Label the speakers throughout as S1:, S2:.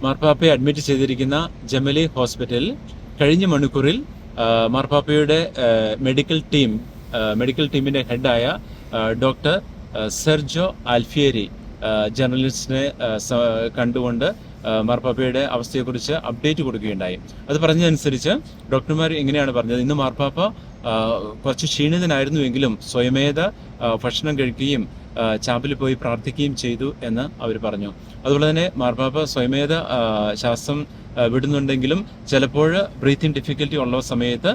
S1: മാർപ്പാപ്പയെ അഡ്മിറ്റ് ചെയ്തിരിക്കുന്ന ജമലി ഹോസ്പിറ്റലിൽ കഴിഞ്ഞ മണിക്കൂറിൽ മാർപ്പാപ്പയുടെ മെഡിക്കൽ ടീമിന്റെ ഹെഡായ ഡോക്ടർ സെർജോ ആൽഫിയേരി ജേർണലിസ്റ്റിനെ കണ്ടുകൊണ്ട് മാർപ്പാപ്പയുടെ അവസ്ഥയെക്കുറിച്ച് അപ്ഡേറ്റ് കൊടുക്കുകയുണ്ടായി. അത് പറഞ്ഞതനുസരിച്ച് ഡോക്ടർമാർ ഇങ്ങനെയാണ് പറഞ്ഞത്: ഇന്ന് മാർപ്പാപ്പ കുറച്ച് ക്ഷീണിതനായിരുന്നുവെങ്കിലും സ്വയമേധ ഭക്ഷണം കഴിക്കുകയും ചാപ്പലിൽ പോയി പ്രാർത്ഥിക്കുകയും ചെയ്തു എന്ന് അവർ പറഞ്ഞു. അതുപോലെ തന്നെ മാർപ്പാപ്പ സ്വയമേധ ശ്വാസം വിടുന്നുണ്ടെങ്കിലും ചിലപ്പോൾ ബ്രീത്തിങ് ഡിഫിക്കൽറ്റി ഉള്ള സമയത്ത്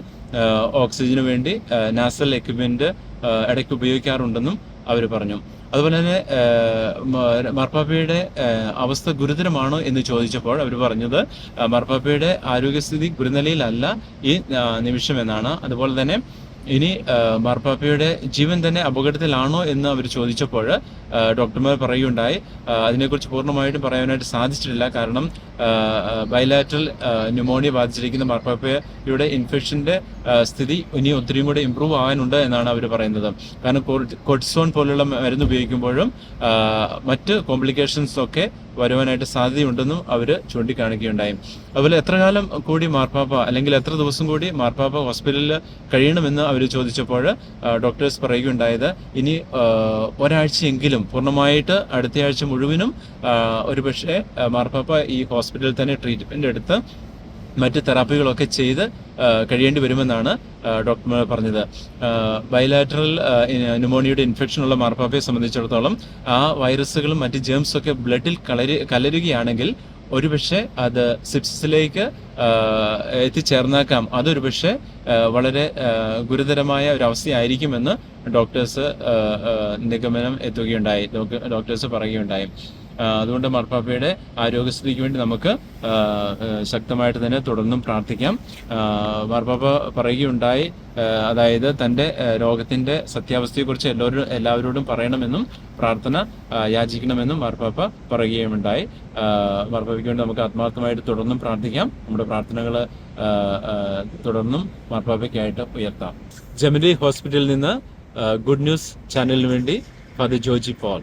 S1: ഓക്സിജന് വേണ്ടി നാസൽ എക്യുപ്മെന്റ് ഇടയ്ക്ക് ഉപയോഗിക്കാറുണ്ടെന്നും അവർ പറഞ്ഞു. അതുപോലെ തന്നെ മാർപ്പാപ്പയുടെ അവസ്ഥ ഗുരുതരമാണോ എന്ന് ചോദിച്ചപ്പോൾ അവർ പറഞ്ഞത് മാർപ്പാപ്പയുടെ ആരോഗ്യസ്ഥിതി ഗുരുനിലയിലല്ല ഈ നിമിഷം എന്നാണ്. അതുപോലെ തന്നെ ഇനി മാർപ്പാപ്പയുടെ ജീവൻ തന്നെ അപകടത്തിലാണോ എന്ന് അവർ ചോദിച്ചപ്പോൾ ഡോക്ടർമാർ പറയുകയുണ്ടായി, അതിനെക്കുറിച്ച് പൂർണ്ണമായിട്ടും പറയാനായിട്ട് സാധിച്ചിട്ടില്ല. കാരണം ബൈലാറ്ററൽ ന്യൂമോണിയ ബാധിച്ചിരിക്കുന്ന മാർപ്പാപ്പയുടെ ഇൻഫെക്ഷൻ്റെ സ്ഥിതി ഇനി ഒത്തിരിയും കൂടെ ഇമ്പ്രൂവ് ആകാനുണ്ട് എന്നാണ് അവർ പറയുന്നത്. കാരണം കോർട്ടിസോൺ പോലുള്ള മരുന്ന് ഉപയോഗിക്കുമ്പോഴും മറ്റ് കോംപ്ലിക്കേഷൻസ് ഒക്കെ വരുവാനായിട്ട് സാധ്യതയുണ്ടെന്നും അവർ ചൂണ്ടിക്കാണിക്കുകയുണ്ടായി. അതുപോലെ എത്ര കാലം കൂടി മാർപ്പാപ്പ, അല്ലെങ്കിൽ എത്ര ദിവസം കൂടി മാർപ്പാപ്പ ഹോസ്പിറ്റലിൽ കഴിയണമെന്ന് അവർ ചോദിച്ചപ്പോൾ ഡോക്ടേഴ്സ് പറയുകയുണ്ടായത് ഇനി ഒരാഴ്ചയെങ്കിലും പൂർണ്ണമായിട്ട് അടുത്തയാഴ്ച മുഴുവനും ഒരുപക്ഷെ മാർപ്പാപ്പ ഈ ഹോസ്പിറ്റലിൽ തന്നെ ട്രീറ്റ്മെന്റ് എടുത്ത് മറ്റ് തെറാപ്പികളൊക്കെ ചെയ്ത് കഴിയേണ്ടി വരുമെന്നാണ് ഡോക്ടർമാർ പറഞ്ഞത്. ബൈലാറ്ററൽ ന്യൂമോണിയയുടെ ഇൻഫെക്ഷൻ ഉള്ള മാർപ്പാപ്പയെ സംബന്ധിച്ചിടത്തോളം ആ വൈറസുകളും മറ്റ് ജേംസൊക്കെ ബ്ലഡിൽ കലരുകയാണെങ്കിൽ ഒരുപക്ഷെ അത് സിപ്സിസിലേക്ക് എത്തിച്ചേർന്നേക്കാം. അതൊരുപക്ഷെ വളരെ ഗുരുതരമായ ഒരു അവസ്ഥയായിരിക്കുമെന്ന് ഡോക്ടേഴ്സ് നിഗമനം എത്തുകയുണ്ടായി, ഡോക്ടേഴ്സ് പറയുകയുണ്ടായി. അതുകൊണ്ട് മാർപ്പാപ്പയുടെ ആരോഗ്യസ്ഥിതിക്ക് വേണ്ടി നമുക്ക് ശക്തമായിട്ട് തന്നെ തുടർന്നും പ്രാർത്ഥിക്കാം. മാർപ്പാപ്പ പറയുകയുണ്ടായി, അതായത് തൻ്റെ രോഗത്തിൻ്റെ സത്യാവസ്ഥയെക്കുറിച്ച് എല്ലാവരോടും പറയണമെന്നും പ്രാർത്ഥന യാചിക്കണമെന്നും മാർപ്പാപ്പ പറയുകയുമുണ്ടായി. മാർപ്പാപ്പയ്ക്ക് വേണ്ടി നമുക്ക് ആത്മാർത്ഥമായിട്ട് തുടർന്നും പ്രാർത്ഥിക്കാം. നമ്മുടെ പ്രാർത്ഥനകൾ തുടർന്നും മാർപ്പാപ്പയ്ക്കായിട്ട് ഉയർത്താം. ജമലി ഹോസ്പിറ്റലിൽ നിന്ന് ഗുഡ് ന്യൂസ് ചാനലിന് വേണ്ടി ഫാദർ ജോജി പോൾ.